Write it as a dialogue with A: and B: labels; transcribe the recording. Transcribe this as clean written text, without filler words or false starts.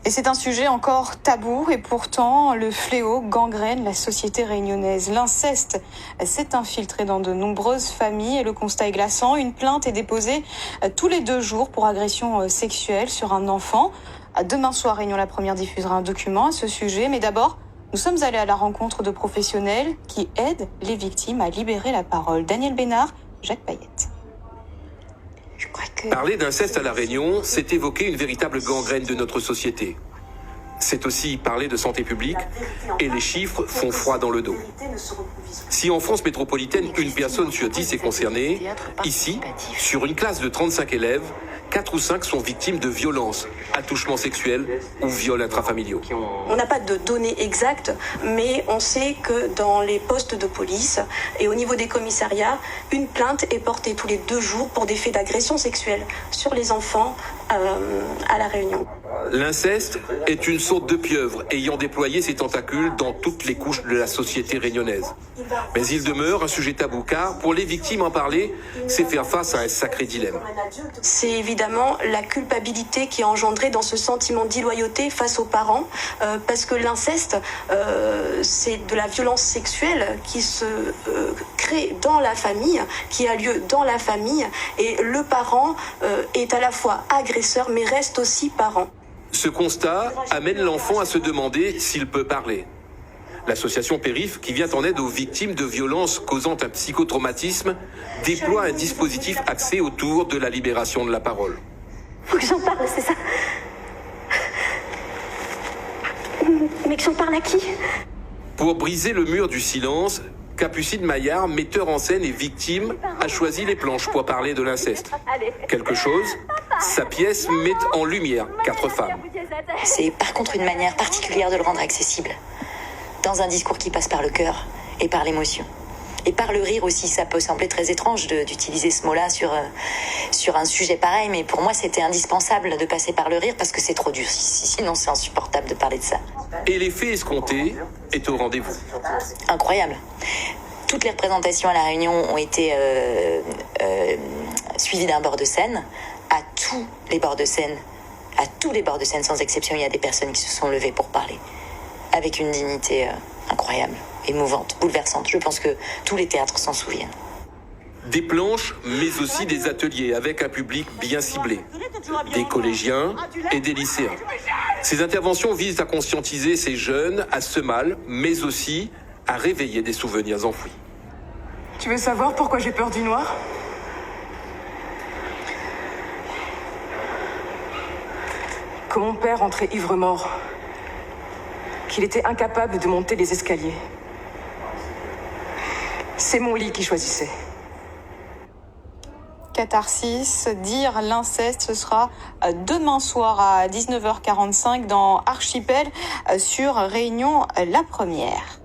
A: Et c'est un sujet encore tabou et pourtant le fléau gangrène la société réunionnaise. L'inceste s'est infiltré dans de nombreuses familles et le constat est glaçant. Une plainte est déposée tous les 2 jours pour agression sexuelle sur un enfant. Demain soir, Réunion la Première diffusera un document à ce sujet. Mais d'abord, nous sommes allés à la rencontre de professionnels qui aident les victimes à libérer la parole. Daniel Bénard, Jacques Payette.
B: Parler d'inceste à La Réunion, c'est évoquer une véritable gangrène de notre société. C'est aussi parler de santé publique et les chiffres font froid dans le dos. Si en France métropolitaine, une personne sur 10 est concernée, ici, sur une classe de 35 élèves, 4 ou 5 sont victimes de violences, attouchements sexuels ou viols intrafamiliaux.
C: On n'a pas de données exactes, mais on sait que dans les postes de police et au niveau des commissariats, une plainte est portée tous les 2 jours pour des faits d'agression sexuelle sur les enfants à La Réunion.
B: L'inceste est une sorte de pieuvre ayant déployé ses tentacules dans toutes les couches de la société réunionnaise. Mais il demeure un sujet tabou car pour les victimes en parler, c'est faire face à un sacré dilemme.
C: C'est évidemment la culpabilité qui est engendrée dans ce sentiment d'illoyauté face aux parents, parce que l'inceste, c'est de la violence sexuelle qui se crée dans la famille, qui a lieu dans la famille, et le parent est à la fois agresseur mais reste aussi parent.
B: Ce constat amène l'enfant à se demander s'il peut parler. L'association Périph', qui vient en aide aux victimes de violences causant un psychotraumatisme, déploie un dispositif axé autour de la libération de la parole.
C: Faut que j'en parle, c'est ça. Mais que j'en parle à qui?
B: Pour briser le mur du silence, Capucine Maillard, metteur en scène et victime, a choisi les planches pour parler de l'inceste. Quelque chose, sa pièce met en lumière 4 femmes.
D: C'est par contre une manière particulière de le rendre accessible. Dans un discours qui passe par le cœur et par l'émotion. Et par le rire aussi, ça peut sembler très étrange d'utiliser ce mot-là sur un sujet pareil, mais pour moi c'était indispensable de passer par le rire parce que c'est trop dur, sinon c'est insupportable de parler de ça.
B: Et l'effet escompté est au rendez-vous.
D: Incroyable. Toutes les représentations à La Réunion ont été suivies d'un bord de scène. À tous les bords de scène sans exception, il y a des personnes qui se sont levées pour parler. Avec une dignité incroyable, émouvante, bouleversante. Je pense que tous les théâtres s'en souviennent.
B: Des planches, mais aussi des ateliers avec un public bien ciblé. Des collégiens et des lycéens. Ces interventions visent à conscientiser ces jeunes à ce mal, mais aussi à réveiller des souvenirs enfouis.
E: Tu veux savoir pourquoi j'ai peur du noir? Quand mon père entrait ivre-mort, qu'il était incapable de monter les escaliers. C'est mon lit qui choisissait.
A: Catharsis, dire l'inceste, ce sera demain soir à 19h45 dans Archipel sur Réunion la Première.